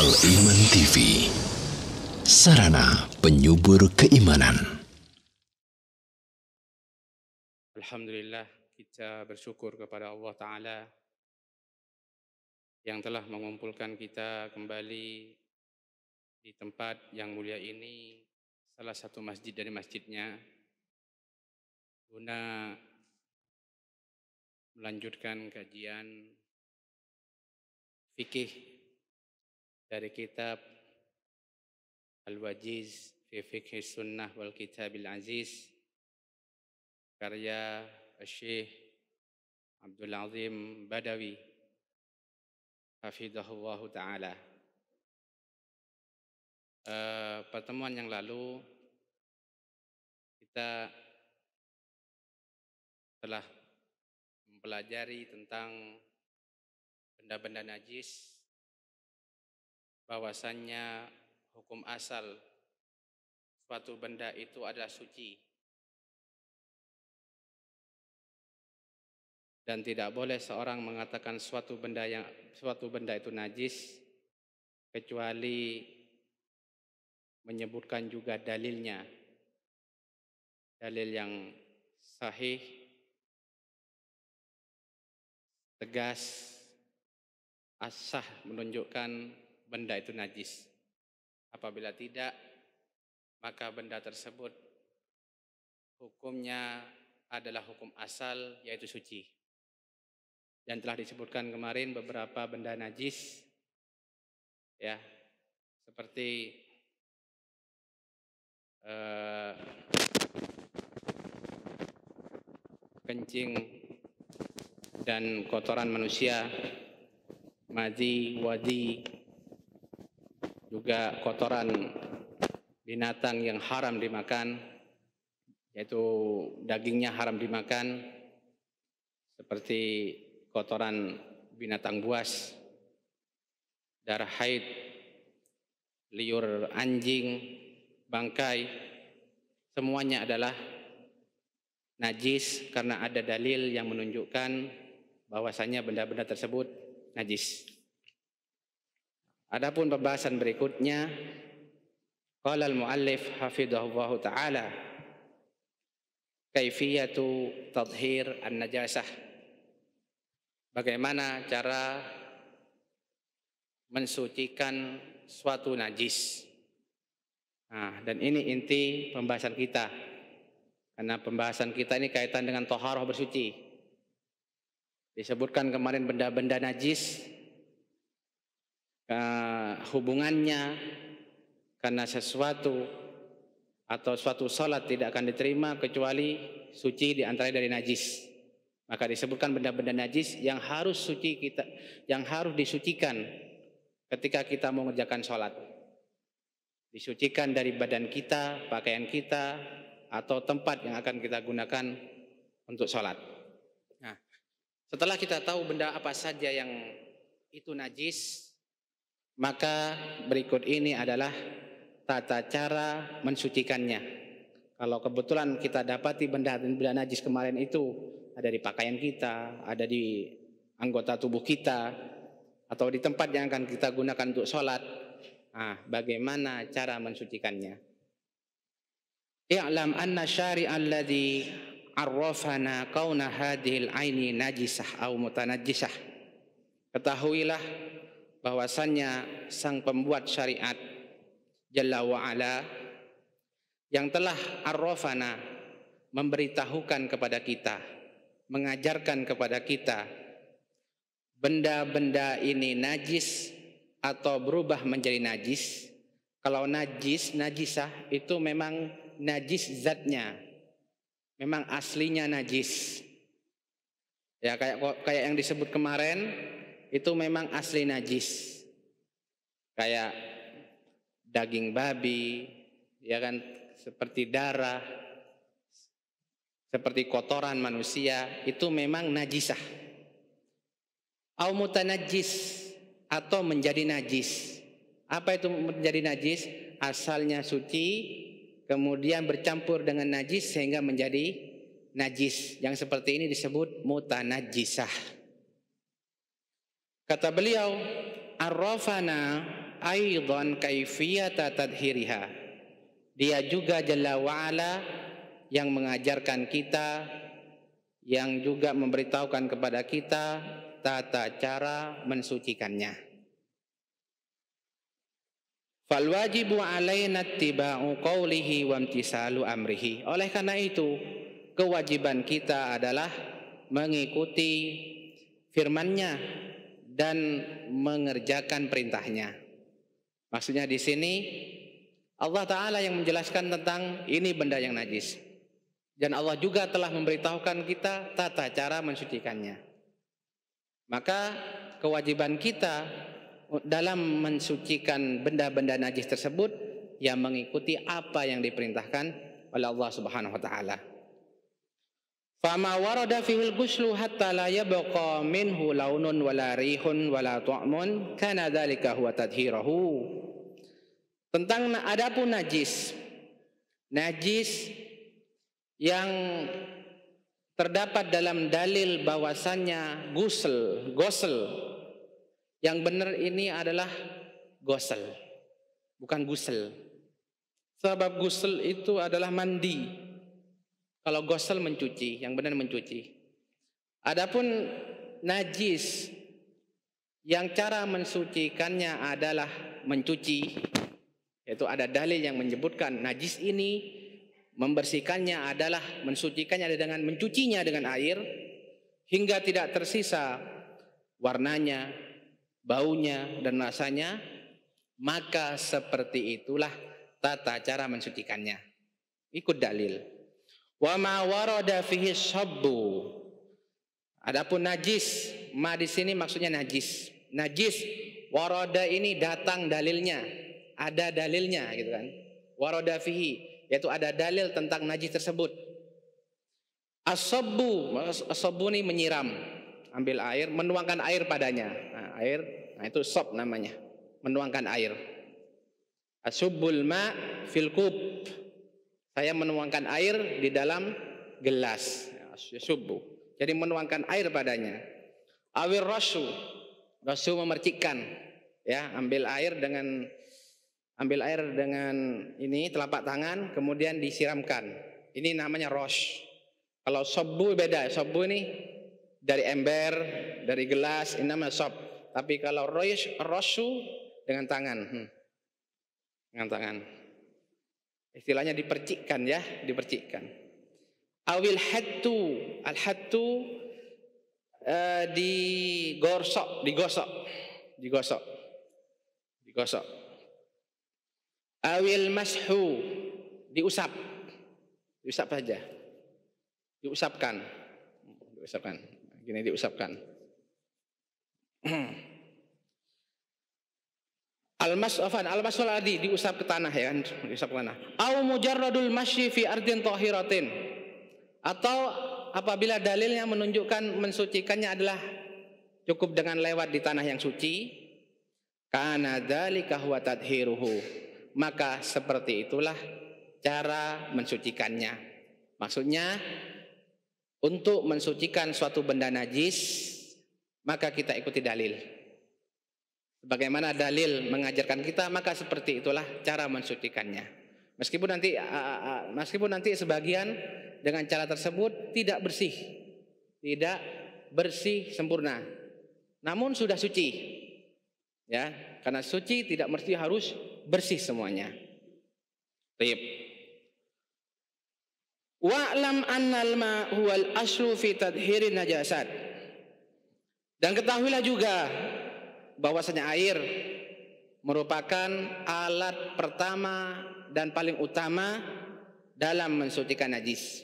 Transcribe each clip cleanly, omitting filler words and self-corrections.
Al-Iman TV, sarana penyubur keimanan. Alhamdulillah, kita bersyukur kepada Allah Ta'ala yang telah mengumpulkan kita kembali di tempat yang mulia ini, salah satu masjid dari masjidnya, guna melanjutkan kajian fikih dari kitab Al-Wajiz fi Fiqh Sunnah wal Kitabil Aziz, karya Syekh Abdul Azim Badawi hafidhahullah ta'ala. Pertemuan yang lalu kita telah mempelajari tentang benda-benda najis, bahwasannya hukum asal suatu benda itu adalah suci dan tidak boleh seorang mengatakan suatu benda itu najis kecuali menyebutkan juga dalilnya, dalil yang sahih, tegas, asah menunjukkan benda itu najis. Apabila tidak, maka benda tersebut hukumnya adalah hukum asal, yaitu suci. Dan telah disebutkan kemarin beberapa benda najis, ya, seperti kencing dan kotoran manusia, madhi, wadi, juga kotoran binatang yang haram dimakan, yaitu dagingnya haram dimakan, seperti kotoran binatang buas, darah haid, liur anjing, bangkai, semuanya adalah najis karena ada dalil yang menunjukkan bahwasanya benda-benda tersebut najis. Adapun pembahasan berikutnya, qala al-muallif hafidhahullah ta'ala, kaifiyatu tadhhir an-najasah. Bagaimana cara mensucikan suatu najis. Nah, dan ini inti pembahasan kita. Karena pembahasan kita ini kaitan dengan thaharah, bersuci. Disebutkan kemarin benda-benda najis, hubungannya karena sesuatu atau suatu salat tidak akan diterima kecuali suci diantara dari najis. Maka disebutkan benda-benda najis yang harus disucikan ketika kita mau mengerjakan salat. Disucikan dari badan kita, pakaian kita, atau tempat yang akan kita gunakan untuk salat. Nah, setelah kita tahu benda apa saja yang itu najis, maka berikut ini adalah tata cara mensucikannya. Kalau kebetulan kita dapati benda-benda najis kemarin itu ada di pakaian kita, ada di anggota tubuh kita, atau di tempat yang akan kita gunakan untuk sholat, nah, bagaimana cara mensucikannya? I'lam anna syari'a alladhi arrafana kauna hadhil aini najisah au mutanajjisah. Ketahuilah bahwasannya sang pembuat syariat Jalla wa'ala yang telah arrafana, memberitahukan kepada kita, mengajarkan kepada kita benda-benda ini najis atau berubah menjadi najis. Kalau najisah itu memang najis zatnya, memang aslinya najis. Ya, kayak yang disebut kemarin itu memang asli najis. Kayak daging babi, ya kan, seperti darah, seperti kotoran manusia, itu memang najisah. Au mutanajjis, atau menjadi najis. Apa itu menjadi najis? Asalnya suci, kemudian bercampur dengan najis sehingga menjadi najis. Yang seperti ini disebut mutanajjisah. Kata beliau, arrafana aidan kaifiyata tadhiriha. Dia juga Jalla wa'ala yang mengajarkan kita, yang juga memberitahukan kepada kita tata cara mensucikannya. Fal wajibu alaina ittiba'u qawlihi wa imtisalu amrihi. Oleh karena itu, kewajiban kita adalah mengikuti firman-Nya dan mengerjakan perintahnya. Maksudnya di sini Allah Ta'ala yang menjelaskan tentang ini benda yang najis. Dan Allah juga telah memberitahukan kita tata cara mensucikannya. Maka kewajiban kita dalam mensucikan benda-benda najis tersebut yang mengikuti apa yang diperintahkan oleh Allah Subhanahu wa taala. Fama warada fihil ghuslu hatta la yabqa minhu launun wala rihun wala ta'mun kana dzalika huwa tadhhirahu. Tentang adapun najis yang terdapat dalam dalil bahwasannya gosel. Yang benar ini adalah gosel, bukan gusel. Sebab gusel itu adalah mandi. Kalau gosel mencuci, yang benar mencuci. Adapun najis yang cara mensucikannya adalah mencuci, yaitu ada dalil yang menyebutkan najis ini membersihkannya adalah mensucikannya dengan mencucinya dengan air hingga tidak tersisa warnanya, baunya dan rasanya, maka seperti itulah tata cara mensucikannya. Ikut dalil. Wa ma warada fihi sabbu. Adapun najis, ma di sini maksudnya najis. Najis warada ini datang dalilnya, ada dalilnya gitu kan. Warada fihi, yaitu ada dalil tentang najis tersebut. As-sabbu ini menyiram, ambil air, menuangkan air padanya. Nah itu sob namanya, menuangkan air. Asubbul ma fil kub. Saya menuangkan air di dalam gelas. Subbu. Jadi menuangkan air padanya. Awir rasu memercikkan. Ya, ambil air dengan ini telapak tangan, kemudian disiramkan. Ini namanya rosh. Kalau sobbu beda. Sobbu ini dari ember, dari gelas, ini namanya sob. Tapi kalau rosu dengan tangan. Dengan tangan. Istilahnya dipercikkan ya, dipercikkan. Awil hattu, al-hattu digosok. Awil mashu, diusap saja. Diusapkan. Gini diusapkan. Al-masul adi diusap ke tanah ya kan, diusap ke tanah. Au mujarradul masyi fi ardin tahiratin. Atau apabila dalilnya menunjukkan mensucikannya adalah cukup dengan lewat di tanah yang suci, kana dzalika huwa tadhiruhu. Maka seperti itulah cara mensucikannya. Maksudnya untuk mensucikan suatu benda najis, maka kita ikuti dalil. Bagaimana dalil mengajarkan kita, maka seperti itulah cara mensucikannya. Meskipun nanti sebagian dengan cara tersebut tidak bersih sempurna, namun sudah suci, ya. Karena suci tidak mesti harus bersih semuanya. Baik. Wa'lam annal ma huwal aslu fi tadhirin najasat. Dan ketahuilah juga bahwasanya air merupakan alat pertama dan paling utama dalam mensucikan najis.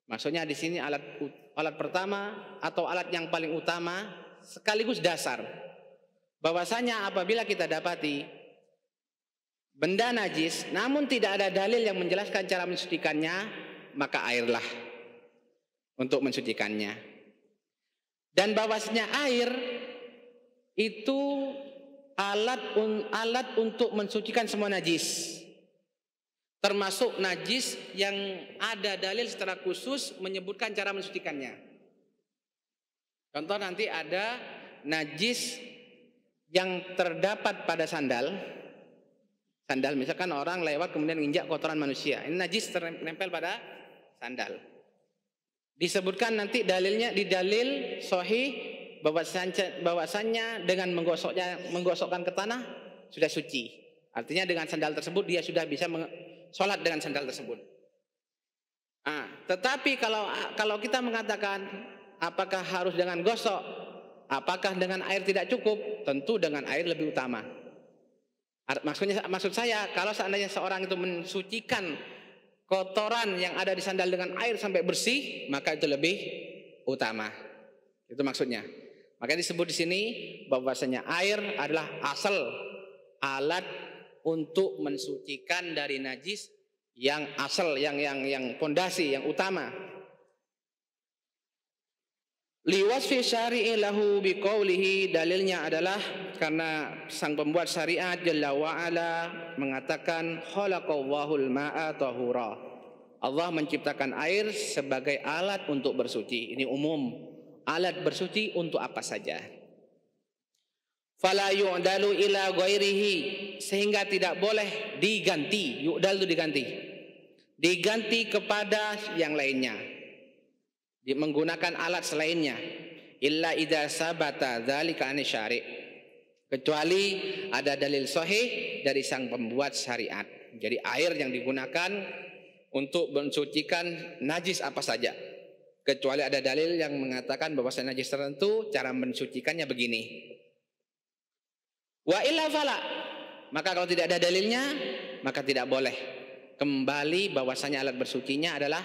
Maksudnya di sini alat pertama atau alat yang paling utama sekaligus dasar. Bahwasanya apabila kita dapati benda najis namun tidak ada dalil yang menjelaskan cara mensucikannya, maka airlah untuk mensucikannya. Dan bahwasanya air itu alat untuk mensucikan semua najis, termasuk najis yang ada dalil secara khusus menyebutkan cara mensucikannya. Contoh nanti ada najis yang terdapat pada sandal misalkan orang lewat kemudian nginjak kotoran manusia, ini najis ternempel pada sandal. Disebutkan nanti dalilnya di dalil sahih bahwasannya dengan menggosokkan ke tanah sudah suci. Artinya dengan sandal tersebut dia sudah bisa sholat dengan sandal tersebut. Tetapi kalau kita mengatakan apakah harus dengan gosok, apakah dengan air tidak cukup, tentu dengan air lebih utama. Maksud saya kalau seandainya seorang itu mensucikan kotoran yang ada di sandal dengan air sampai bersih, maka itu lebih utama. Itu maksudnya. Makanya disebut di sini bahwasanya air adalah asal alat untuk mensucikan dari najis yang asal, yang pondasi, yang utama. Liwasfi syari'i lahu biqaulihi, dalilnya adalah karena sang pembuat syariat Jalla wa'ala mengatakan khalaqallahul ma'a tahura. Allah menciptakan air sebagai alat untuk bersuci. Ini umum, alat bersuci untuk apa saja. Fala yu'dalu ila ghairihi, sehingga tidak boleh diganti. Yu'dal itu diganti kepada yang lainnya, menggunakan alat selainnya. Illa idza sabata dzalika an syari', kecuali ada dalil sahih dari sang pembuat syariat. Jadi air yang digunakan untuk mensucikan najis apa saja, kecuali ada dalil yang mengatakan bahwa najis tertentu cara mensucikannya begini. Wa illa fala, maka kalau tidak ada dalilnya maka tidak boleh. Kembali bahwasanya alat bersucinya adalah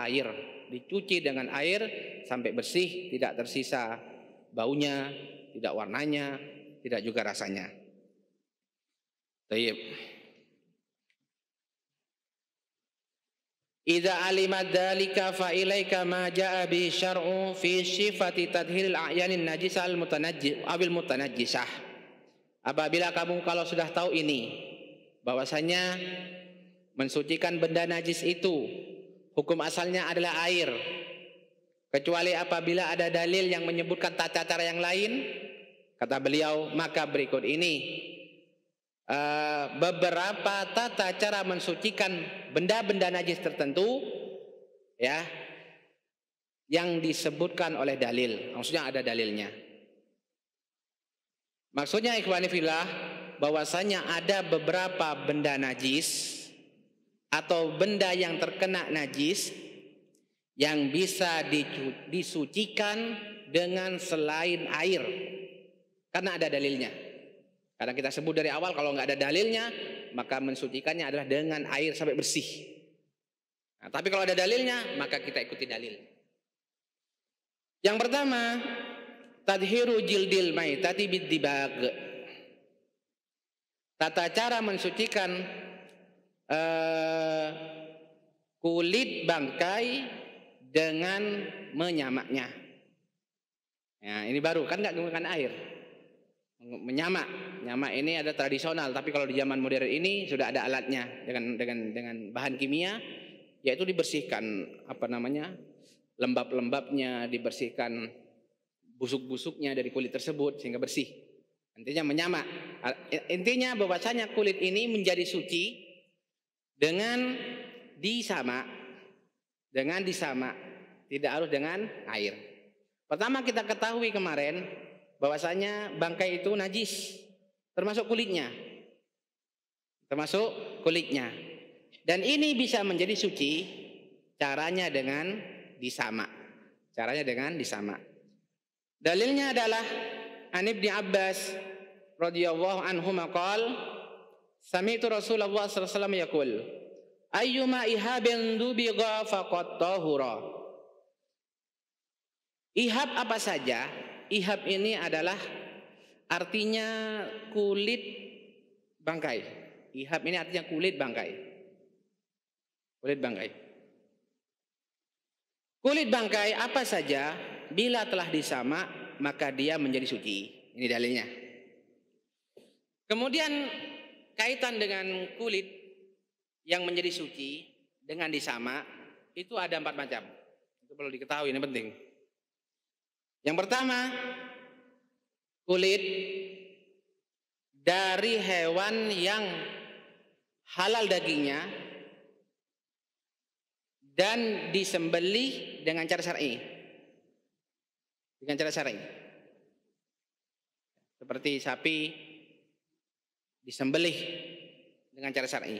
air, dicuci dengan air sampai bersih, tidak tersisa baunya, tidak warnanya, tidak juga rasanya. Baik. Idza alimat dzalika fa ilaika ma jaa bi syar'u fi sifati tadhhiril a'yanin najisal mutanajjis abil mutanajjisah. Apabila kamu kalau sudah tahu ini bahwasanya mensucikan benda najis itu hukum asalnya adalah air, kecuali apabila ada dalil yang menyebutkan tata cara yang lain, kata beliau, maka berikut ini beberapa tata cara mensucikan benda-benda najis tertentu, ya, yang disebutkan oleh dalil. Maksudnya ada dalilnya. Maksudnya ikhwani fillah, bahwasanya ada beberapa benda najis atau benda yang terkena najis yang bisa disucikan dengan selain air, karena ada dalilnya. Karena kita sebut dari awal kalau nggak ada dalilnya maka mensucikannya adalah dengan air sampai bersih. Nah, tapi kalau ada dalilnya maka kita ikuti dalil. Yang pertama, tadhiru jildil maitati biddibag. Tata cara mensucikan kulit bangkai dengan menyamaknya. Ya, ini baru, kan nggak menggunakan air. Menyamak ini ada tradisional, tapi kalau di zaman modern ini sudah ada alatnya dengan bahan kimia, yaitu dibersihkan lembab-lembabnya, dibersihkan busuk-busuknya dari kulit tersebut sehingga bersih. Intinya menyamak. Intinya bahwasanya kulit ini menjadi suci dengan disamak, tidak harus dengan air. Pertama kita ketahui kemarin bahwasanya bangkai itu najis, termasuk kulitnya. Dan ini bisa menjadi suci caranya dengan disamak. Dalilnya adalah An Ibnu Abbas radhiyallahu anhu maqal sami'tu Rasulullah sallallahu alaihi wasallam yaqul ayyuma ihabin dubigha faqad tahura. Ihab apa saja? Ihab ini adalah artinya kulit bangkai. Ihab ini artinya kulit bangkai. Kulit bangkai apa saja bila telah disamak maka dia menjadi suci. Ini dalilnya. Kemudian kaitan dengan kulit yang menjadi suci dengan disamak itu ada 4 macam. Itu perlu diketahui, ini penting. Yang pertama, kulit dari hewan yang halal dagingnya dan disembelih dengan cara syar'i. Dengan cara syar'i. Seperti sapi disembelih dengan cara syar'i.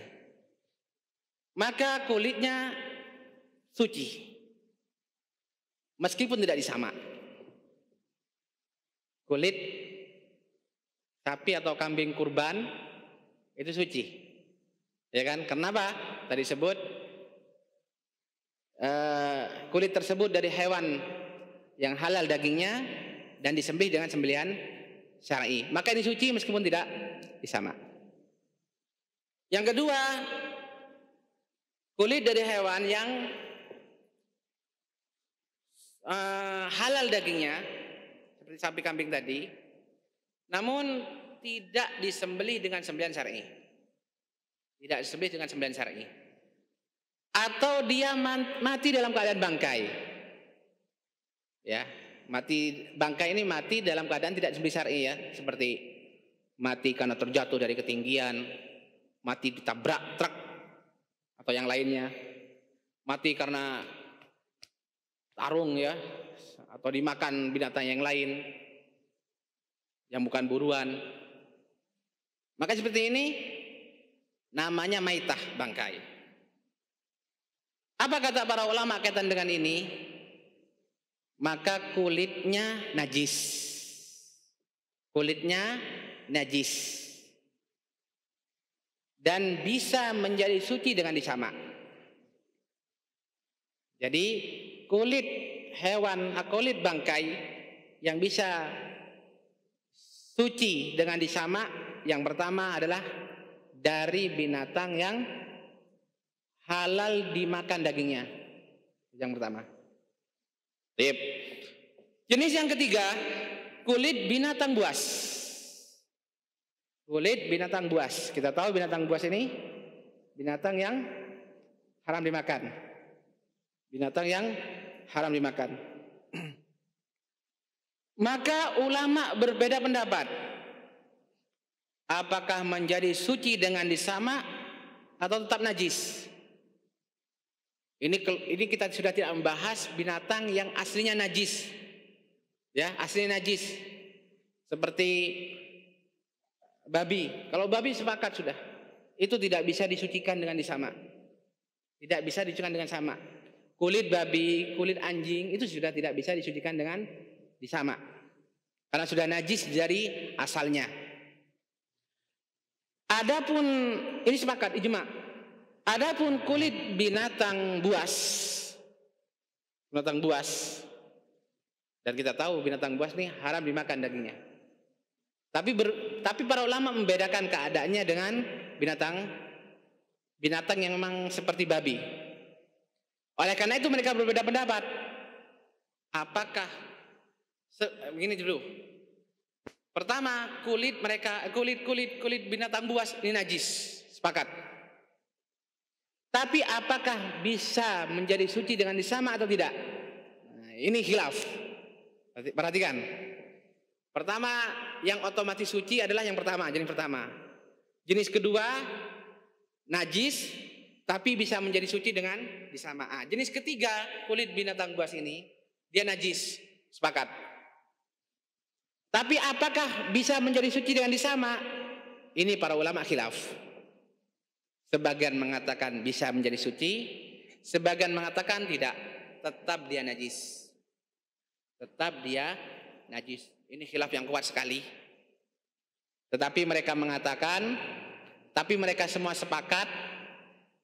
Maka kulitnya suci. Meskipun tidak disamak. Kulit sapi atau kambing kurban itu suci. Ya kan? Kenapa? Tadi sebut kulit tersebut dari hewan yang halal dagingnya dan disembelih dengan sembelihan syar'i. Maka ini suci meskipun tidak disamak. Yang kedua, kulit dari hewan yang halal dagingnya seperti sapi kambing tadi, namun tidak disembelih dengan sembelihan syar'i. Tidak disembelih dengan sembelihan syar'i. Atau dia mati dalam keadaan bangkai. Ya, mati bangkai ini mati dalam keadaan tidak disembelih syar'i ya, seperti mati karena terjatuh dari ketinggian, mati ditabrak truk atau yang lainnya, mati karena tarung ya, atau dimakan binatang yang lain yang bukan buruan. Maka seperti ini namanya maitah, bangkai. Apa kata para ulama kaitan dengan ini? Maka kulitnya najis. Kulitnya najis. Dan bisa menjadi suci dengan disamak. Jadi kulit hewan, kulit bangkai yang bisa suci dengan disamak, yang pertama adalah dari binatang yang halal dimakan dagingnya. Yang pertama. Tip. Jenis yang ketiga, kulit binatang buas. Kulit binatang buas. Kita tahu binatang buas ini binatang yang haram dimakan. Binatang yang haram dimakan. Maka ulama berbeda pendapat. Apakah menjadi suci dengan disamak atau tetap najis? Ini kita sudah tidak membahas binatang yang aslinya najis. Ya, aslinya najis. Seperti babi. Kalau babi sepakat sudah. Itu tidak bisa disucikan dengan disamak. Tidak bisa disucikan dengan sama. Kulit babi, kulit anjing itu sudah tidak bisa disucikan dengan disamak. Karena sudah najis dari asalnya. Adapun ini sepakat ijma'. Adapun kulit binatang buas, dan kita tahu binatang buas ini haram dimakan dagingnya. Tapi para ulama membedakan keadaannya dengan binatang yang memang seperti babi. Oleh karena itu mereka berbeda pendapat. Apakah begini dulu? Pertama, kulit binatang buas ini najis, sepakat. Tapi apakah bisa menjadi suci dengan disamak atau tidak? Nah, ini khilaf. Perhatikan. Pertama, yang otomatis suci adalah yang pertama, jenis pertama. Jenis kedua, najis, tapi bisa menjadi suci dengan disamak. Jenis ketiga, kulit binatang buas ini, dia najis, sepakat. Tapi apakah bisa menjadi suci dengan disamak? Ini para ulama khilaf. Sebagian mengatakan bisa menjadi suci, sebagian mengatakan tidak, tetap dia najis. Tetap dia najis. Ini khilaf yang kuat sekali. Tetapi mereka mengatakan, tapi mereka semua sepakat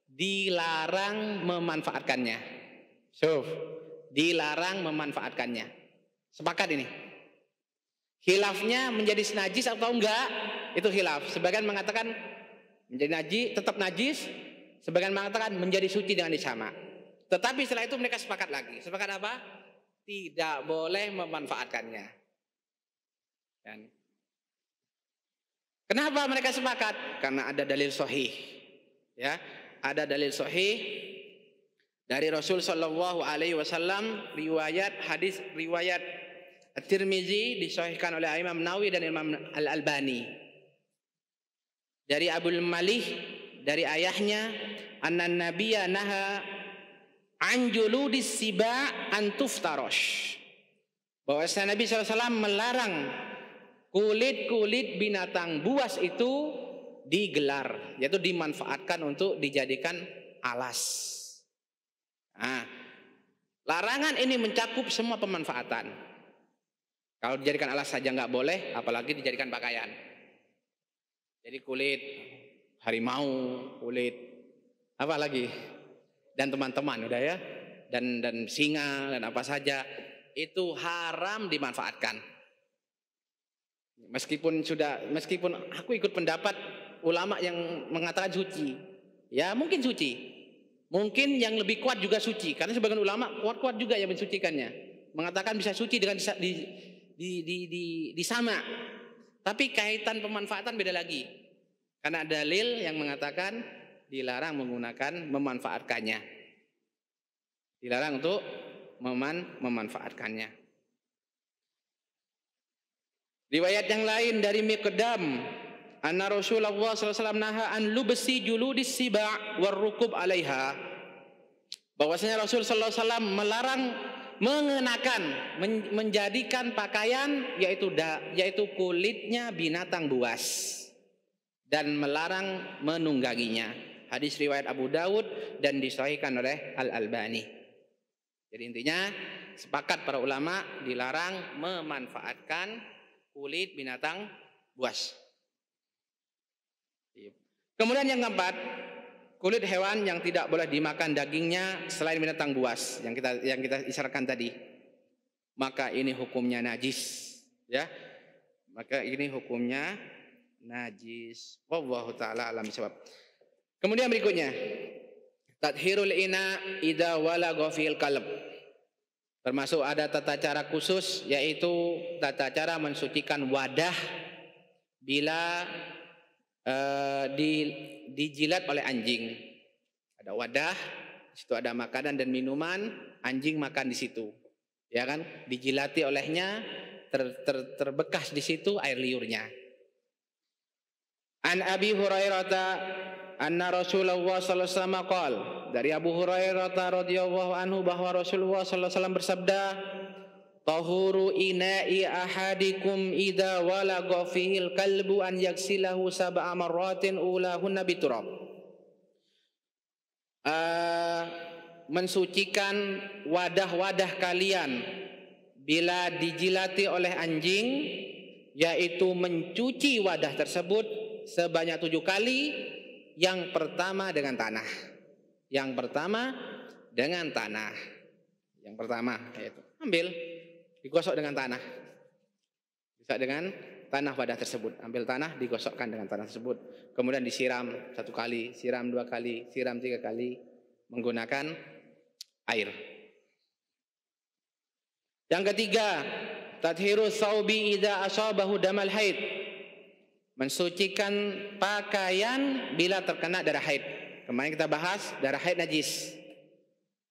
dilarang memanfaatkannya. Dilarang memanfaatkannya. Sepakat ini. Khilafnya menjadi najis atau enggak, itu khilaf. Sebagian mengatakan menjadi najis, tetap najis. Sebagian mengatakan menjadi suci dengan disamak. Tetapi setelah itu mereka sepakat lagi. Sepakat apa? Tidak boleh memanfaatkannya. Dan kenapa mereka sepakat? Karena ada dalil sahih. Ya, ada dalil sahih dari Rasul Shallallahu Alaihi Wasallam, hadis riwayat At-Tirmizi disahihkan oleh Imam Nawawi dan Imam Al-Albani. dari Abul Malih dari ayahnya, anna nabiyya naha an juludis siba an tuftarosh. Bahwasanya Nabi SAW melarang kulit-kulit binatang buas itu digelar, yaitu dimanfaatkan untuk dijadikan alas. Nah, larangan ini mencakup semua pemanfaatan. Kalau dijadikan alas saja nggak boleh, apalagi dijadikan pakaian. Jadi kulit harimau, kulit apa lagi, dan teman-teman udah ya, dan singa dan apa saja itu haram dimanfaatkan. Meskipun aku ikut pendapat ulama yang mengatakan suci, ya mungkin suci, mungkin yang lebih kuat juga suci, karena sebagian ulama kuat-kuat juga yang mensucikannya, mengatakan bisa suci dengan disama. Tapi kaitan pemanfaatan beda lagi, karena dalil yang mengatakan dilarang memanfaatkannya, dilarang untuk memanfaatkannya. Riwayat yang lain dari Miqdam, anna Rasulullah SAW naha an lubsi juludis siba' warrukub alaiha. Bahwasanya Rasul SAW melarang mengenakan, menjadikan pakaian yaitu kulitnya binatang buas, dan melarang menungganginya. Hadis riwayat Abu Dawud dan disahihkan oleh Al-Albani. Jadi intinya sepakat para ulama dilarang memanfaatkan kulit binatang buas. Kemudian yang keempat, kulit hewan yang tidak boleh dimakan dagingnya selain binatang buas yang kita isyaratkan tadi, maka ini hukumnya najis, ya. Maka ini hukumnya najis. Wallahu taala alam bisawab. Kemudian berikutnya, tathhirul ina idza walagha fil qalb. Termasuk ada tata cara khusus, yaitu tata cara mensucikan wadah bila dijilat oleh anjing. Ada wadah, di situ ada makanan dan minuman, anjing makan di situ, ya kan? Dijilati olehnya, terbekas di situ air liurnya. An Abi Hurairah anna Rasulullah sallallahu alaihi wasallam qaal, dari Abu Hurairah radhiyallahu anhu bahwa Rasulullah sallallahu alaihi wasallam bersabda, tahuru ina'i ahadikum idza walagha fihil kalbu an yaksilahu sab'a marratin ulahunna biturab. Mensucikan wadah-wadah kalian bila dijilati oleh anjing, yaitu mencuci wadah tersebut sebanyak 7 kali. Yang pertama dengan tanah. Yang pertama dengan tanah. Yang pertama yaitu ambil, digosok dengan tanah. Bisa dengan tanah wadah tersebut. Ambil tanah, digosokkan dengan tanah tersebut. Kemudian disiram 1 kali, siram 2 kali, siram 3 kali menggunakan air. Yang ketiga, tathhiru thawbi idza asabahu damal haid. Mensucikan pakaian bila terkena darah haid. Kemarin kita bahas darah haid najis,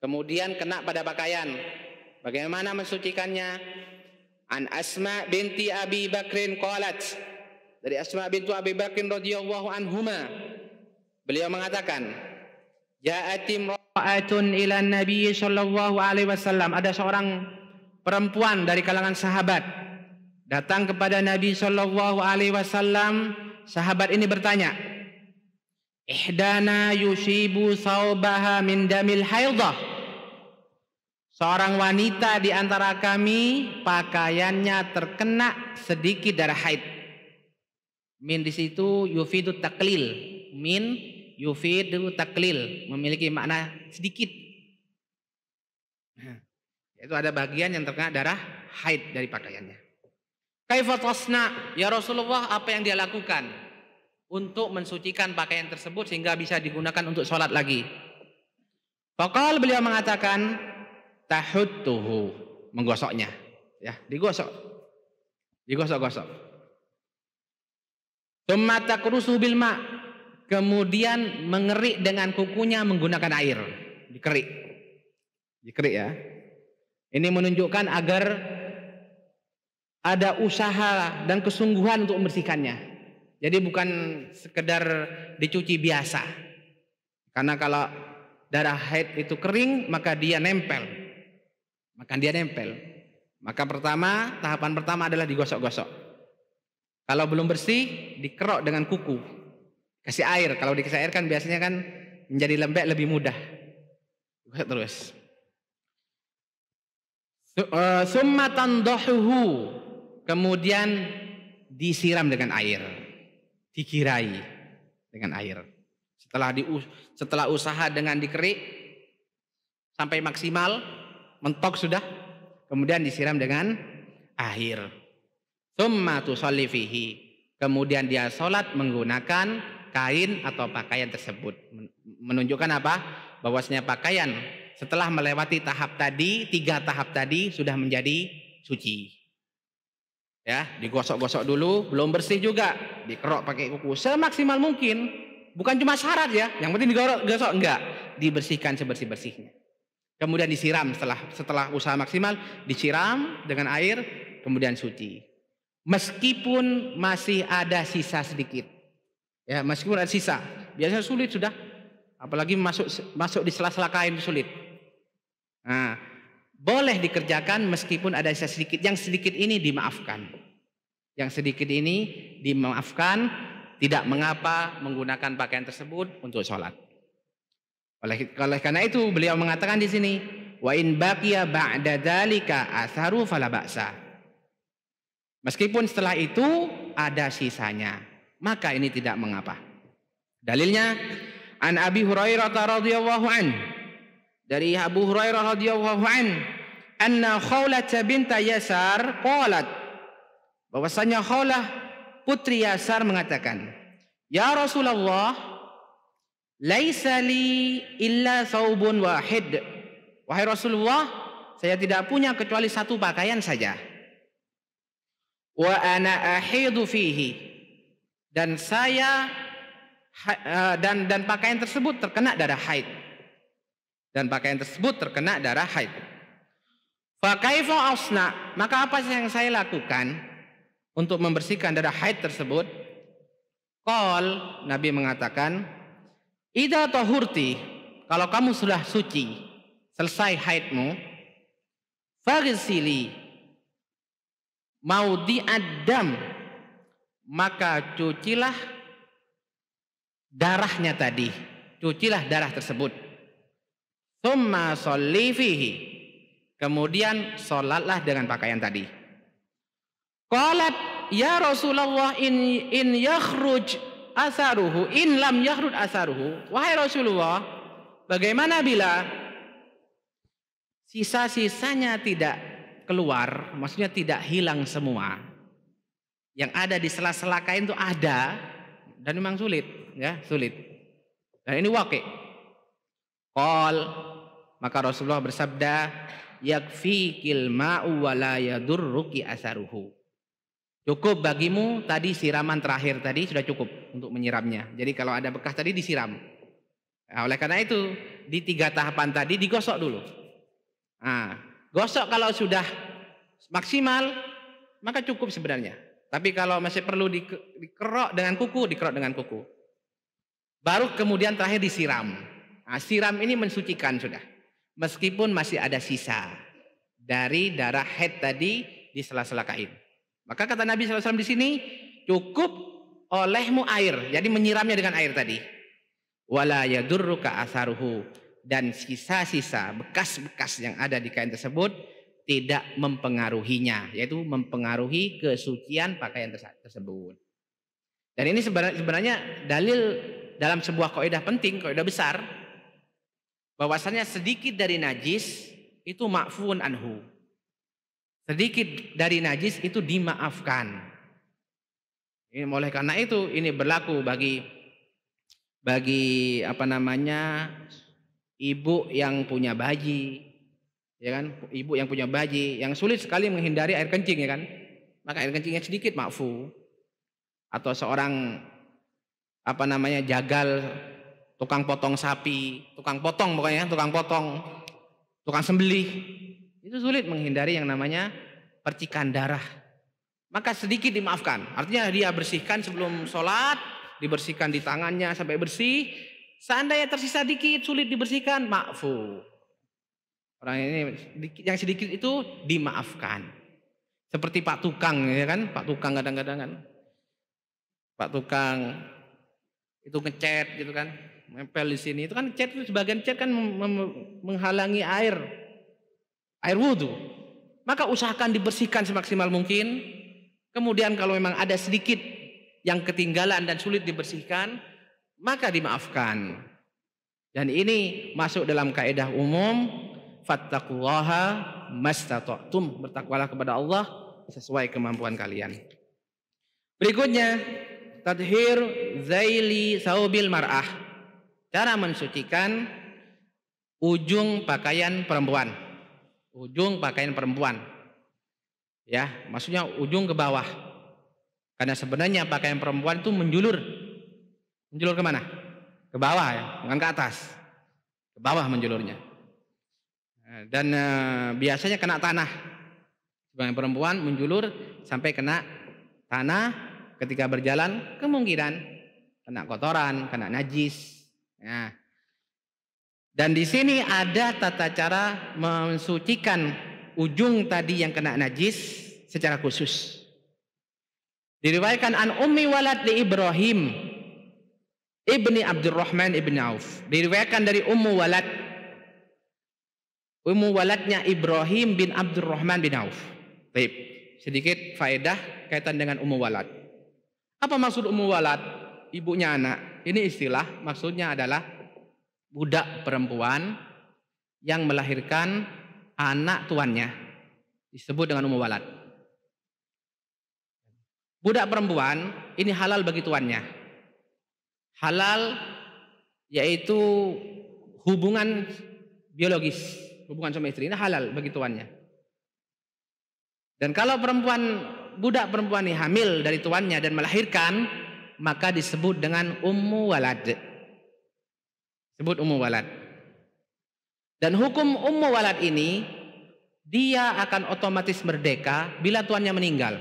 kemudian kena pada pakaian. Bagaimana mensucikannya? An Asma binti Abi Bakrin qalat, dari Asma bintu Abi Bakrin radhiyallahu anhuma, beliau mengatakan, ja'atim ra'atun ila Nabi sallallahu alaihi wasallam, ada seorang perempuan dari kalangan sahabat datang kepada Nabi sallallahu alaihi wasallam. Sahabat ini bertanya, ihdana yusibu thawbaha min damil haidhah. Seorang wanita di antara kami pakaiannya terkena sedikit darah haid. Min di situ yufidu taklil. Min yufidu taklil, memiliki makna sedikit. Itu ada bagian yang terkena darah haid dari pakaiannya. Kaifa tasna, ya Rasulullah, apa yang dia lakukan untuk mensucikan pakaian tersebut sehingga bisa digunakan untuk sholat lagi? Faqal, beliau mengatakan, tahuttuhu, menggosoknya, ya, digosok-gosok. Tsumma takrusuhu bil ma', kemudian mengerik dengan kukunya menggunakan air, dikerik ya. Ini menunjukkan agar ada usaha dan kesungguhan untuk membersihkannya. Jadi bukan sekedar dicuci biasa. Karena kalau darah haid itu kering, maka dia nempel. Maka tahapan pertama adalah digosok-gosok. Kalau belum bersih, dikerok dengan kuku. Kasih air. Kalau dikasih air kan biasanya kan menjadi lembek lebih mudah. Gosok terus. Summa tandahuhu. Kemudian disiram dengan air. Dikirai dengan air. Setelah usaha dengan dikerik sampai maksimal, mentok sudah, kemudian disiram dengan air. Tsumma tusalli fihi. Kemudian dia sholat menggunakan kain atau pakaian tersebut. Menunjukkan apa? Bahwasanya pakaian setelah melewati tahap tadi, 3 tahap tadi sudah menjadi suci. Ya, digosok-gosok dulu, belum bersih juga, dikerok pakai kuku semaksimal mungkin. Bukan cuma syarat ya, yang penting digosok enggak, dibersihkan sebersih-bersihnya. Kemudian disiram setelah usaha maksimal, disiram dengan air, kemudian suci. Meskipun masih ada sisa sedikit. Ya, meskipun ada sisa, biasanya sulit sudah. Apalagi masuk di sela-sela kain sulit. Nah, boleh dikerjakan meskipun ada sisa sedikit. Yang sedikit ini dimaafkan. Tidak mengapa menggunakan pakaian tersebut untuk sholat. Oleh karena itu beliau mengatakan di sini, wa in baqiya ba'da dzalika atharu fala ba'sa. Meskipun setelah itu ada sisanya, maka ini tidak mengapa. Dalilnya an Abi Hurairah radhiyallahu an, dari Abu Hurairah radhiyallahu an, anna Khawlah bint Yasar qalat, bahwasanya Khawlah putri Yasar mengatakan, ya Rasulullah, laisa li illa saubun wahid. Wahai Rasulullah, saya tidak punya kecuali satu pakaian saja. Wa ana ahidu fihi. Dan saya dan pakaian tersebut terkena darah haid. Fa kaifa asna? Maka apa yang saya lakukan untuk membersihkan darah haid tersebut? Nabi mengatakan, idza tahurti, kalau kamu sudah suci, selesai haidmu, faghsili maudi'ad dam, maka cucilah darahnya tadi, cucilah darah tersebut. Tsumma sholli fihi, kemudian sholatlah dengan pakaian tadi. Qalat ya Rasulullah, in yakhruj asaruhu, in lam yakhruj asaruhu. Wahai Rasulullah, bagaimana bila sisa-sisanya tidak keluar, maksudnya tidak hilang semua. Yang ada di sela-sela kain itu ada, dan memang sulit, ya, sulit. Dan ini waqi'. Maka Rasulullah bersabda, yakfikil ma'u wa la yadurruki asaruhu. Cukup bagimu tadi siraman terakhir tadi sudah cukup untuk menyiramnya. Jadi kalau ada bekas tadi disiram. Nah, oleh karena itu di 3 tahapan tadi digosok dulu. Nah, gosok kalau sudah maksimal maka cukup sebenarnya. Tapi kalau masih perlu dikerok dengan kuku. Baru kemudian terakhir disiram. Nah, siram ini mensucikan sudah. Meskipun masih ada sisa dari darah haid tadi di sela-sela kain. Maka kata Nabi SAW di sini, cukup olehmu air. Jadi menyiramnya dengan air tadi. Wala yadurruka asaruhu, dan sisa-sisa bekas-bekas yang ada di kain tersebut tidak mempengaruhinya, yaitu mempengaruhi kesucian pakaian tersebut. Dan ini sebenarnya dalil dalam sebuah kaidah penting, kaidah besar, bahwasanya sedikit dari najis itu ma'fuun anhu. Sedikit dari najis itu dimaafkan. Ini oleh karena itu ini berlaku bagi ibu yang punya bayi, ya kan? Ibu yang punya bayi yang sulit sekali menghindari air kencing, ya kan? Maka air kencingnya sedikit ma'fu. Atau seorang jagal, tukang potong sapi, tukang potong, tukang sembelih, itu sulit menghindari yang namanya percikan darah. maka sedikit dimaafkan. Artinya dia bersihkan sebelum sholat, dibersihkan di tangannya sampai bersih. Seandainya tersisa dikit, sulit dibersihkan, ma'fu. Orang ini yang sedikit itu dimaafkan. Seperti Pak Tukang, ya kan? Pak Tukang kadang-kadang kan. Pak Tukang itu ngecat gitu kan, nempel di sini. Itu kan cat, sebagian cat kan menghalangi air wudhu. Maka usahakan dibersihkan semaksimal mungkin. Kemudian kalau memang ada sedikit yang ketinggalan dan sulit dibersihkan, maka dimaafkan. Dan ini masuk dalam kaidah umum, fattaqullaha mastata'tum, bertakwalah kepada Allah sesuai kemampuan kalian. Berikutnya, tadhir zaili saubil mar'ah, cara mensucikan ujung pakaian perempuan. Ujung pakaian perempuan, ya, maksudnya ujung ke bawah. Karena sebenarnya pakaian perempuan itu menjulur kemana? Ke bawah, ya, bukan ke atas. Ke bawah menjulurnya. Dan biasanya kena tanah. Sebagian perempuan menjulur sampai kena tanah ketika berjalan, kemungkinan kena kotoran, kena najis. Ya. Dan di sini ada tata cara mensucikan ujung tadi yang kena najis secara khusus. Diriwayatkan an Ummi Walad li Ibrahim ibni Abdurrahman ibni Auf. Diriwayatkan dari Ummu Walad. Ummu Waladnya Ibrahim bin Abdurrahman bin Auf. Baik, sedikit faedah kaitan dengan Ummu Walad. Apa maksud Ummu Walad? Ibunya anak. Ini istilah, maksudnya adalah budak perempuan yang melahirkan anak tuannya, disebut dengan Ummu Walad. Budak perempuan ini halal bagi tuannya. Halal yaitu hubungan biologis, hubungan suami istri, ini halal bagi tuannya. Dan kalau budak perempuan ini hamil dari tuannya dan melahirkan, maka disebut dengan Ummu Walad. Disebut Ummu Walad. Dan hukum Ummu Walad ini, dia akan otomatis merdeka bila tuannya meninggal.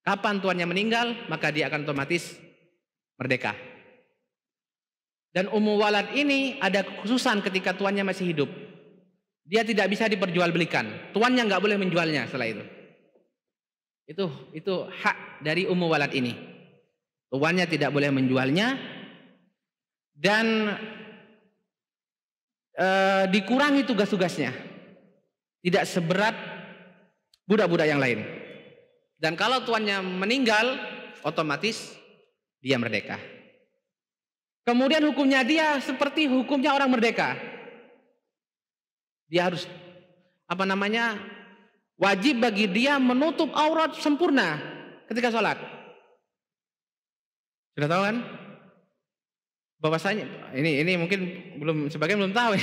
Kapan tuannya meninggal, maka dia akan otomatis merdeka. Dan Ummu Walad ini ada kekhususan ketika tuannya masih hidup. Dia tidak bisa diperjualbelikan. Tuannya nggak boleh menjualnya setelah itu. Itu hak dari Ummu Walad ini. Tuannya tidak boleh menjualnya dan dikurangi tugas-tugasnya. Tidak seberat budak-budak yang lain. Dan kalau tuannya meninggal, otomatis dia merdeka. Kemudian hukumnya dia seperti hukumnya orang merdeka. Dia harus wajib bagi dia menutup aurat sempurna ketika sholat. Sudah tahu kan? Bahwasanya ini mungkin sebagian belum tahu.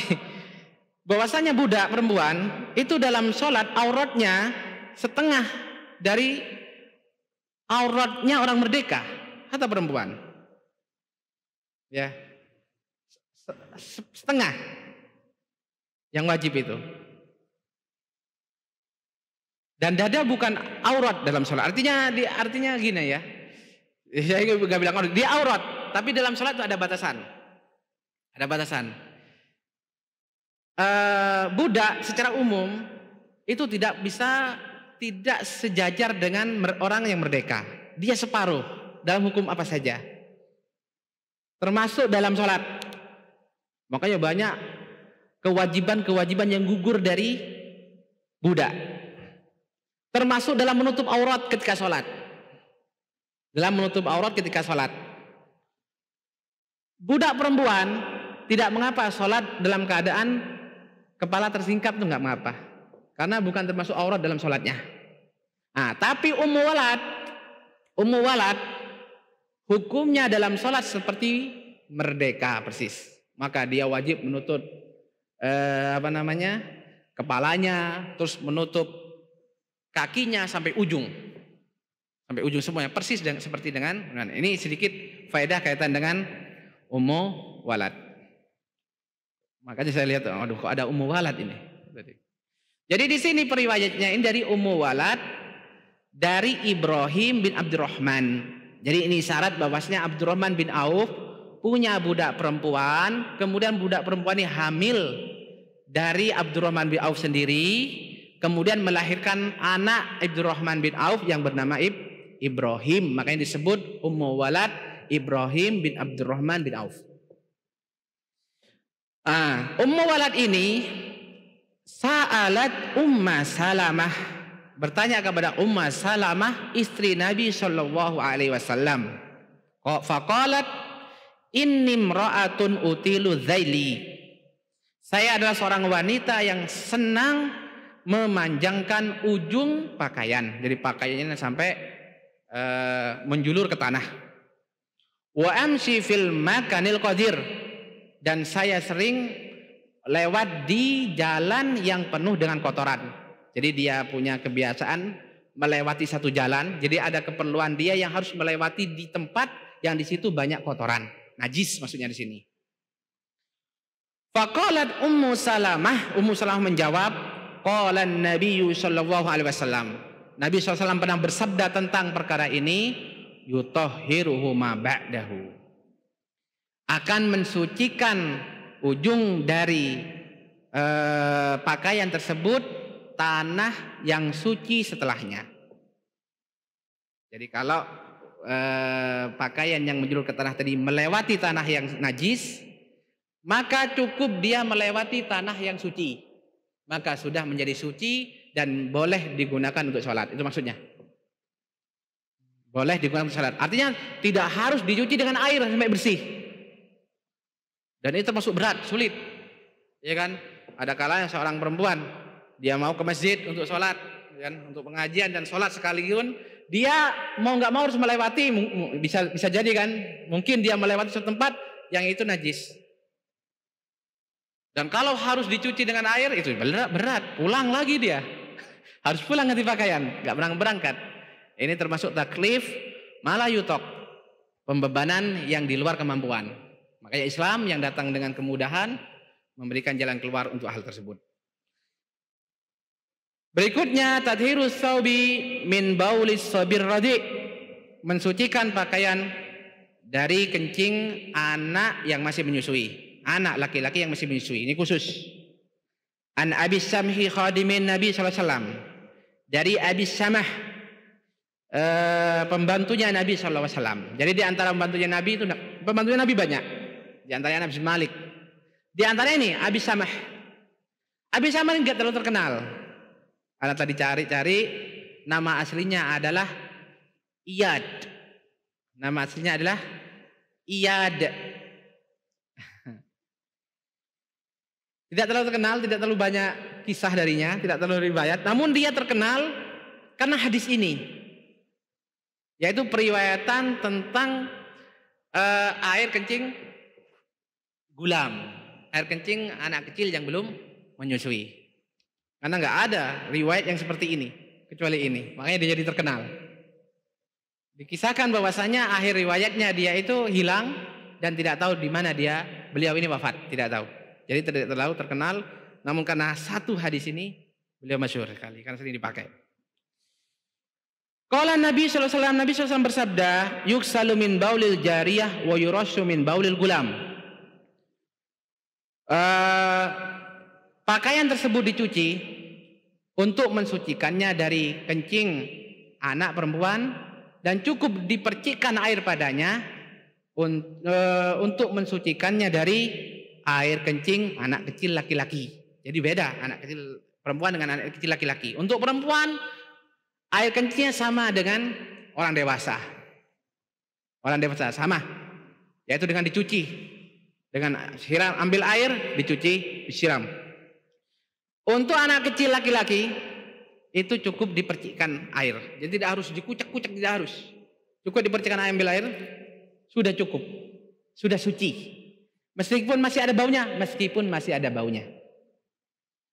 Bahwasanya budak perempuan itu dalam sholat auratnya setengah dari auratnya orang merdeka atau perempuan. Ya, setengah yang wajib itu. Dan dada bukan aurat dalam sholat. Artinya gini ya. Saya nggak bilang aurat, dia aurat, tapi dalam sholat itu ada batasan. Ada batasan. Budak secara umum itu tidak sejajar dengan orang yang merdeka. Dia separuh dalam hukum apa saja, termasuk dalam sholat. Makanya banyak kewajiban-kewajiban yang gugur dari budak, termasuk dalam menutup aurat ketika sholat. Dalam menutup aurat ketika sholat, budak perempuan tidak mengapa sholat dalam keadaan kepala tersingkap, itu nggak mengapa, karena bukan termasuk aurat dalam sholatnya. Nah, tapi Ummu Walad hukumnya dalam sholat seperti merdeka persis. Maka dia wajib menutup kepalanya, terus menutup kakinya sampai ujung semuanya, persis seperti dengan ini. Sedikit faedah kaitan dengan Ummu Walad. Makanya saya lihat, aduh kok ada Ummu Walad ini. Jadi di sini periwayatnya ini dari Ummu Walad, dari Ibrahim bin Abdurrahman. Jadi ini syarat bahwasanya Abdurrahman bin Auf punya budak perempuan, kemudian budak perempuan ini hamil dari Abdurrahman bin Auf sendiri, kemudian melahirkan anak Abdurrahman bin Auf yang bernama Ibrahim. Makanya disebut Ummu Walad Ibrahim bin Abdurrahman bin Auf. Ummu Walad ini sa'alat Umma Salamah, bertanya kepada Umma Salamah istri Nabi sallallahu alaihi wasallam. Faqalat inni imra'atun utilu dzaili. Saya adalah seorang wanita yang senang memanjangkan ujung pakaian. Jadi pakaiannya sampai menjulur ke tanah. Wa amshi fil makanil qadir, dan saya sering lewat di jalan yang penuh dengan kotoran. Jadi dia punya kebiasaan melewati satu jalan. Jadi ada keperluan dia yang harus melewati di tempat yang di situ banyak kotoran, najis maksudnya di sini. Faqalat Ummu Salamah menjawab, qala Nabi sallallahu alaihi wasallam. Nabi SAW pernah bersabda tentang perkara ini, yutahhiruhu ma ba'dahu, akan mensucikan ujung dari pakaian tersebut tanah yang suci setelahnya. Jadi kalau pakaian yang menjulur ke tanah tadi melewati tanah yang najis, maka cukup dia melewati tanah yang suci, maka sudah menjadi suci dan boleh digunakan untuk sholat. Itu maksudnya. Boleh digunakan untuk sholat. Artinya tidak harus dicuci dengan air sampai bersih. Dan itu termasuk berat, sulit. Ya kan? Ada kalanya seorang perempuan dia mau ke masjid untuk sholat, kan? Untuk pengajian dan sholat sekaligus, dia mau nggak mau harus melewati, bisa jadi kan? Mungkin dia melewati suatu tempat yang itu najis. Dan kalau harus dicuci dengan air itu berat, pulang lagi dia. Harus pulang ganti pakaian, nggak berangkat. Ini termasuk taklif malayutok, pembebanan yang di luar kemampuan. Makanya Islam yang datang dengan kemudahan memberikan jalan keluar untuk hal tersebut. Berikutnya tadhirus saubi min baulis sabir radi, mensucikan pakaian dari kencing anak yang masih menyusui, anak laki-laki yang masih menyusui. Ini khusus. An Abi Samhi khadimin Nabi sallallahu alaihi wasallam, dari Abi Samah pembantunya Nabi sallallahu alaihi wasallam. Jadi di antara pembantunya Nabi banyak. Di antaranya Nabi Malik. Di antaranya ini Abi Samah. Abi Samah ini enggak terlalu terkenal. Karena tadi cari-cari, nama aslinya adalah Iyad. Nama aslinya adalah Iyad. Tidak terlalu terkenal, tidak terlalu banyak kisah darinya, tidak terlalu riwayat. Namun dia terkenal karena hadis ini, yaitu periwayatan tentang air kencing gulam, air kencing anak kecil yang belum menyusui. Karena nggak ada riwayat yang seperti ini kecuali ini, makanya dia jadi terkenal. Dikisahkan bahwasanya akhir riwayatnya dia itu hilang dan tidak tahu di mana beliau ini wafat, tidak tahu. Jadi tidak terlalu terkenal, namun karena satu hadis ini beliau masyhur sekali karena sering dipakai. Qala Nabi sallallahu alaihi wasallam, Nabi SAW bersabda, yuksalu min baulil jariyah wa yurashu min baulil gulam. Pakaian tersebut dicuci untuk mensucikannya dari kencing anak perempuan dan cukup dipercikkan air padanya untuk mensucikannya dari air kencing anak kecil laki-laki. Jadi beda anak kecil perempuan dengan anak kecil laki-laki. Untuk perempuan air kencingnya sama dengan orang dewasa. Orang dewasa sama, yaitu dengan dicuci, dengan siram, ambil air, dicuci, disiram. Untuk anak kecil laki-laki itu cukup dipercikkan air. Jadi tidak harus dikucek-kucek, tidak harus. Cukup dipercikkan air, ambil air, sudah cukup, sudah suci. Meskipun masih ada baunya,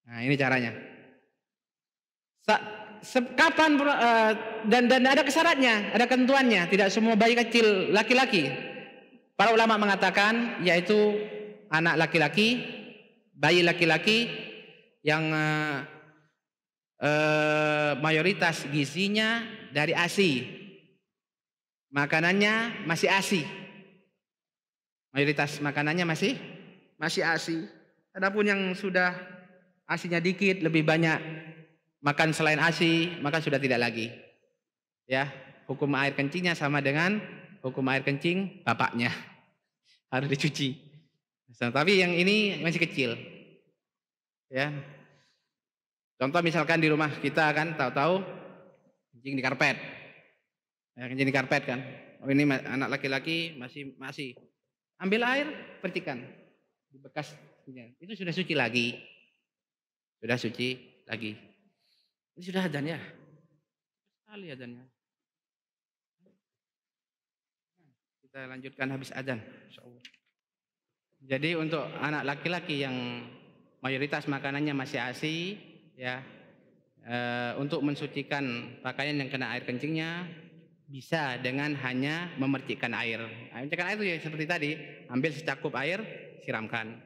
Nah, ini caranya. Kapan dan ada kesyaratnya, ada ketentuannya. Tidak semua bayi kecil laki-laki. Para ulama mengatakan yaitu anak laki-laki, bayi laki-laki yang mayoritas gizinya dari ASI. Makanannya masih ASI. Mayoritas makanannya masih ASI. Adapun yang sudah ASInya dikit, lebih banyak makan selain ASI, maka sudah tidak lagi. Ya, hukum air kencingnya sama dengan hukum air kencing bapaknya. Harus dicuci. Tapi yang ini masih kecil. Ya. Contoh misalkan di rumah kita kan tahu-tahu kencing di karpet. Ya, kencing di karpet kan. Oh, ini anak laki-laki masih ambil air, percikan di bekasnya. Itu sudah suci lagi. Sudah suci lagi. Ini sudah adzan ya. Sekali adzannya. Kita lanjutkan habis adzan, insyaallah. Jadi untuk anak laki-laki yang mayoritas makanannya masih ASI, ya, untuk mensucikan pakaian yang kena air kencingnya bisa dengan hanya memercikkan air. Memercikkan air itu ya seperti tadi, ambil secakup air, siramkan.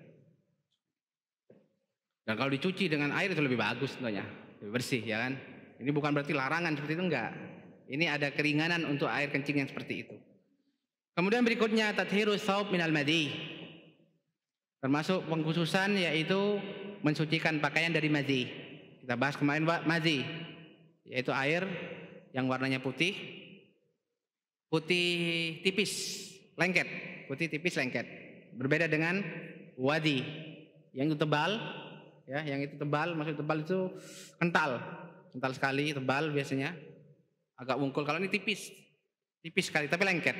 Dan kalau dicuci dengan air itu lebih bagus tentunya, lebih bersih ya kan. Ini bukan berarti larangan seperti itu, enggak. Ini ada keringanan untuk air kencing yang seperti itu. Kemudian berikutnya tathhirus shaub minal madhi. Termasuk pengkhususan yaitu mensucikan pakaian dari madhi. Kita bahas kemarin madhi, yaitu air yang warnanya putih tipis, lengket, putih tipis lengket. Berbeda dengan wadi yang itu tebal, ya, yang itu tebal, maksud tebal itu kental sekali, tebal biasanya, agak wungkul. Kalau ini tipis sekali tapi lengket.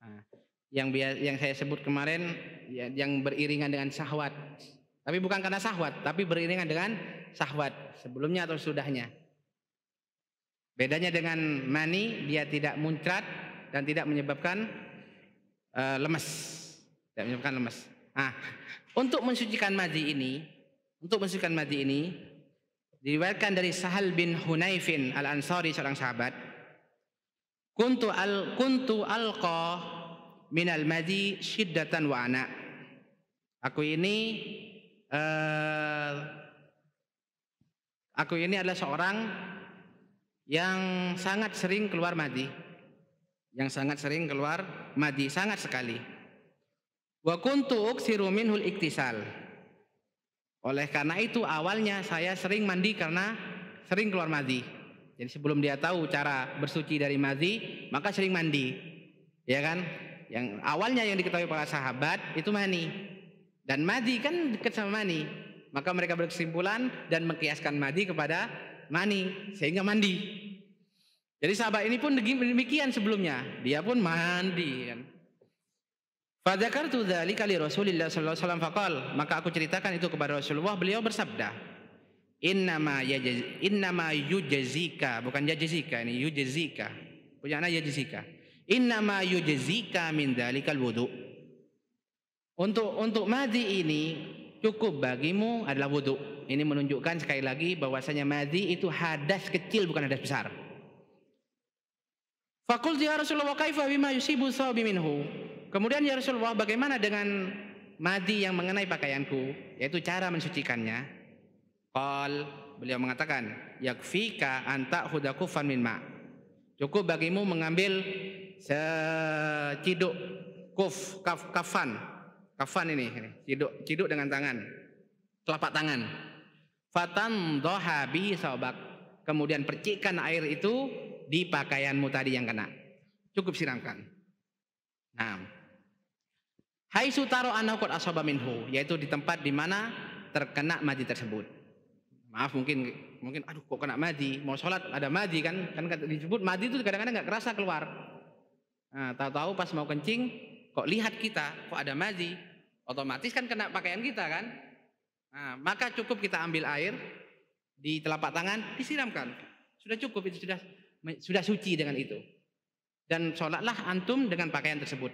Nah, yang saya sebut kemarin ya, yang beriringan dengan syahwat, tapi bukan karena syahwat, tapi beriringan dengan syahwat sebelumnya atau sudahnya. Bedanya dengan mani, dia tidak muncrat dan tidak menyebabkan lemes. Tidak menyebabkan lemes. Nah, untuk mensucikan madhi ini, diriwayatkan dari Sahal bin Hunaifin al-Ansari, seorang sahabat. Kuntu alqa minal madhi syiddatan wa ana. Aku ini adalah seorang yang sangat sering keluar madhi, sangat sekali. Wa kuntu uksiru minhul iktisal. Oleh karena itu awalnya saya sering mandi karena sering keluar madhi. Jadi sebelum dia tahu cara bersuci dari madhi, maka sering mandi, ya kan? Yang awalnya yang diketahui para sahabat itu mani, dan madhi kan dekat sama mani, maka mereka berkesimpulan dan mengkiaskan madhi kepada mani sehingga mandi. Jadi sahabat ini pun demikian sebelumnya, dia pun mandi kan. Fadzakartu dzalika li Rasulillah sallallahu alaihi wasallam faqal, maka aku ceritakan itu kepada Rasulullah, beliau bersabda, innama yujazika, bukan yajzika, ini yujazika. Punya anak yajzika. Innama yujazika min dzalikal wudu. Untuk madhi ini cukup bagimu adalah wudu. Ini menunjukkan sekali lagi bahwasanya madhi itu hadas kecil, bukan hadas besar. Faqultu ya Rasulullah kaifa bima yusibu thawbi minhu. Kemudian ya Rasulullah, bagaimana dengan madhi yang mengenai pakaianku, yaitu cara mensucikannya. Qal, beliau mengatakan, yakfika anta hudakufan min ma. Cukup bagimu mengambil seciduk kafan ini ciduk dengan tangan, telapak tangan. Fatan dohabi saubak, kemudian percikkan air itu di pakaianmu tadi yang kena. Cukup siramkan. Nah, haitsu taro annahu qad asaba minhu, yaitu di tempat di mana terkena madhi tersebut. Maaf, mungkin aduh kok kena madhi, mau sholat ada madhi kan disebut madhi itu kadang-kadang nggak kerasa keluar. Nah, tahu-tahu pas mau kencing kok lihat kita kok ada madhi, otomatis kan kena pakaian kita kan. Nah, maka cukup kita ambil air di telapak tangan, disiramkan, sudah cukup, itu sudah suci dengan itu. Dan sholatlah antum dengan pakaian tersebut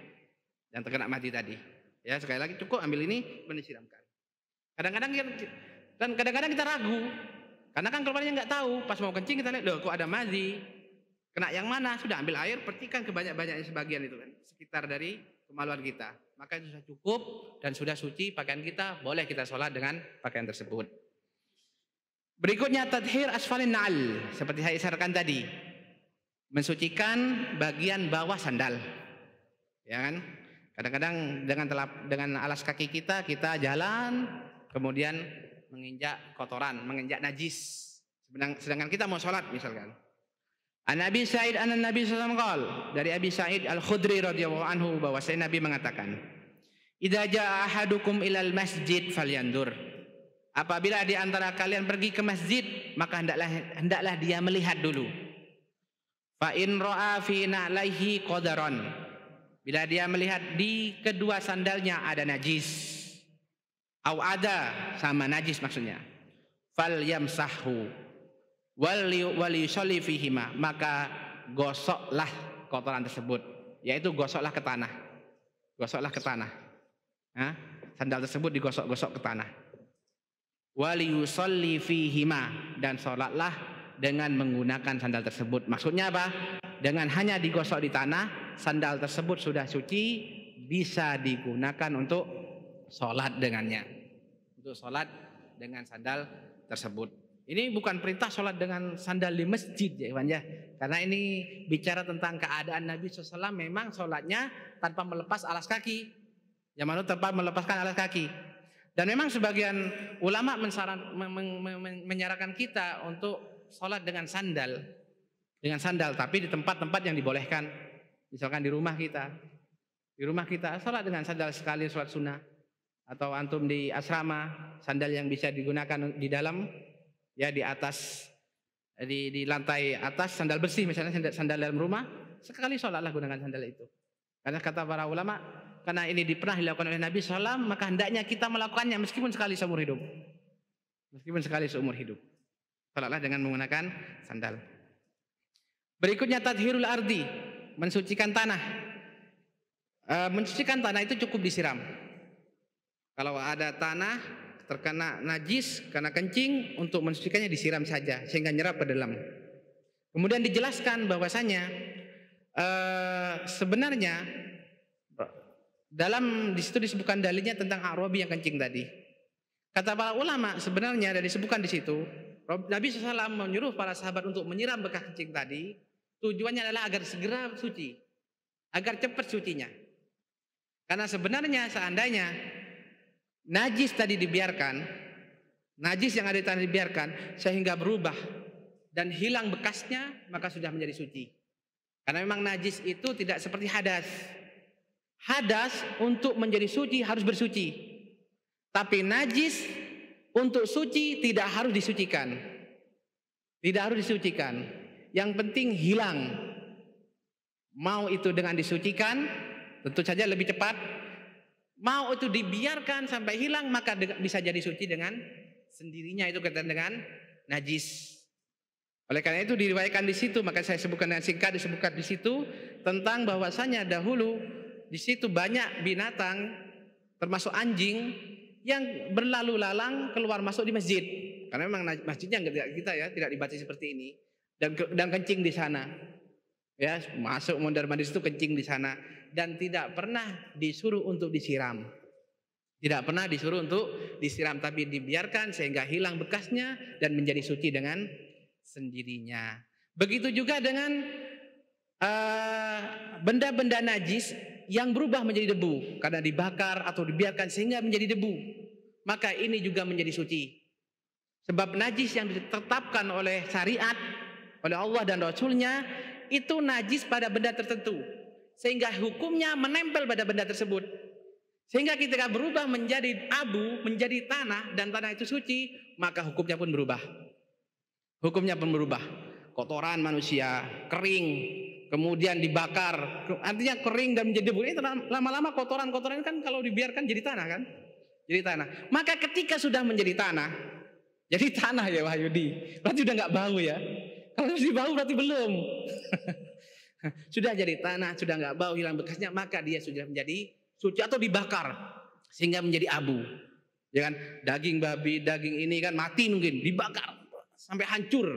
yang terkena madhi tadi. Ya, sekali lagi cukup ambil ini dan disiramkan. Kadang-kadang kita ragu, karena kan keluarnya nggak tahu. Pas mau kencing kita lihat, loh kok ada madhi, kena yang mana? Sudah ambil air, percikan kebanyak-banyaknya sebagian itu kan, sekitar dari kemaluan kita. Maka itu sudah cukup dan sudah suci pakaian kita, boleh kita sholat dengan pakaian tersebut. Berikutnya tathhir asfalin na'al, seperti saya isyaratkan tadi. mensucikan bagian bawah sandal. Ya kan? Kadang-kadang dengan alas kaki kita jalan kemudian menginjak kotoran, menginjak najis. Sedangkan kita mau sholat misalkan. An Abi Sa'id an Nabi sallallahu alaihi wasallam dari Abi Sa'id Al-Khudri radhiyallahu anhu bahwa Nabi mengatakan, "Idza jaa ahadukum ilal masjid falyandur." Apabila di antara kalian pergi ke masjid, maka hendaklah dia melihat dulu. Fa in ra'a fi na'laihi qadaran. Bila dia melihat di kedua sandalnya ada najis. Au ada sama najis maksudnya. Fal yamsahu wal yusalli fihima, maka gosoklah kotoran tersebut, yaitu gosoklah ke tanah. Gosoklah ke tanah. Sandal tersebut digosok-gosok ke tanah. Wal yusalli fihima, dan sholatlah dengan menggunakan sandal tersebut. Maksudnya apa? Dengan hanya digosok di tanah, sandal tersebut sudah suci, bisa digunakan untuk sholat dengannya. Untuk sholat dengan sandal tersebut. Ini bukan perintah sholat dengan sandal di masjid ya Iwan ya. Karena ini bicara tentang keadaan Nabi SAW, memang sholatnya tanpa melepas alas kaki. Yang mana tanpa melepaskan alas kaki. Dan memang sebagian ulama menyarankan kita untuk sholat dengan sandal. Dengan sandal, tapi di tempat-tempat yang dibolehkan. Misalkan di rumah kita. Di rumah kita sholat dengan sandal sekali sholat sunnah. Atau antum di asrama, sandal yang bisa digunakan di dalam, ya di atas, di lantai atas sandal bersih misalnya, sandal dalam rumah, sekali sholatlah gunakan sandal itu. Karena kata para ulama, karena ini pernah dilakukan oleh Nabi SAW, maka hendaknya kita melakukannya meskipun sekali seumur hidup. Meskipun sekali seumur hidup. Sholatlah dengan menggunakan sandal. Berikutnya tathhirul ardi, mensucikan tanah. Mensucikan tanah itu cukup disiram. Kalau ada tanah terkena najis karena kencing, untuk mensucikannya disiram saja sehingga nyerap ke dalam. Kemudian dijelaskan bahwasanya sebenarnya dalam di situ disebutkan dalilnya tentang Arabi yang kencing tadi. Kata para ulama sebenarnya dari disebutkan di situ Nabi SAW menyuruh para sahabat untuk menyiram bekas kencing tadi, tujuannya adalah agar segera suci, agar cepat sucinya. Karena sebenarnya seandainya najis tadi dibiarkan, najis yang ada di tanah dibiarkan sehingga berubah dan hilang bekasnya, maka sudah menjadi suci. Karena memang najis itu tidak seperti hadas. Hadas untuk menjadi suci harus bersuci. Tapi najis untuk suci tidak harus disucikan. Tidak harus disucikan. Yang penting hilang. Mau itu dengan disucikan, tentu saja lebih cepat. Mau itu dibiarkan sampai hilang, maka bisa jadi suci dengan sendirinya, itu kaitan dengan najis. Oleh karena itu diriwayatkan di situ, maka saya sebutkan dengan singkat, disebutkan di situ tentang bahwasanya dahulu di situ banyak binatang termasuk anjing yang berlalu lalang keluar masuk di masjid. Karena memang masjidnya kita ya tidak dibatasi seperti ini, dan kencing di sana. Ya, masuk mondar mandir itu kencing di sana, dan tidak pernah disuruh untuk disiram. Tidak pernah disuruh untuk disiram, tapi dibiarkan sehingga hilang bekasnya dan menjadi suci dengan sendirinya. Begitu juga dengan benda-benda najis yang berubah menjadi debu karena dibakar atau dibiarkan sehingga menjadi debu, maka ini juga menjadi suci. Sebab najis yang ditetapkan oleh syariat, oleh Allah dan Rasulnya, itu najis pada benda tertentu, sehingga hukumnya menempel pada benda tersebut. Sehingga ketika berubah menjadi abu, menjadi tanah, dan tanah itu suci, maka hukumnya pun berubah. Hukumnya pun berubah. Kotoran manusia kering, kemudian dibakar, artinya kering dan menjadi debu. Ini lama-lama kotoran-kotoran kan kalau dibiarkan jadi tanah kan? Jadi tanah. Maka ketika sudah menjadi tanah, jadi tanah ya Wahyudi, berarti udah nggak bau ya. Kalau masih bau berarti belum. Sudah jadi tanah, sudah nggak bau, hilang bekasnya, maka dia sudah menjadi suci. Atau dibakar sehingga menjadi abu. Ya kan? Daging babi, daging ini kan mati mungkin, dibakar sampai hancur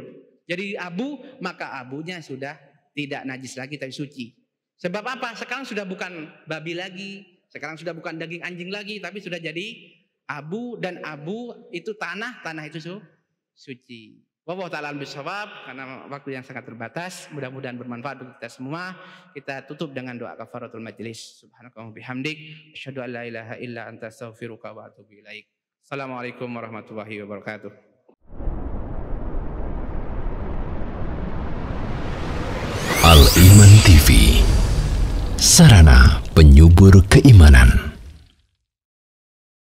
jadi abu, maka abunya sudah tidak najis lagi tapi suci. Sebab apa? Sekarang sudah bukan babi lagi, sekarang sudah bukan daging anjing lagi, tapi sudah jadi abu, dan abu itu tanah, tanah itu suci. Wallahu ta'ala bishawab, karena waktu yang sangat terbatas, mudah-mudahan bermanfaat untuk kita semua. Kita tutup dengan doa kafaratul majlis. Subhanakallahumma bihamdik, asyhadu an la ilaha illa anta astaghfiruka wa atubu ilaik. Assalamualaikum warahmatullahi wabarakatuh. Al Iman TV, sarana penyubur keimanan.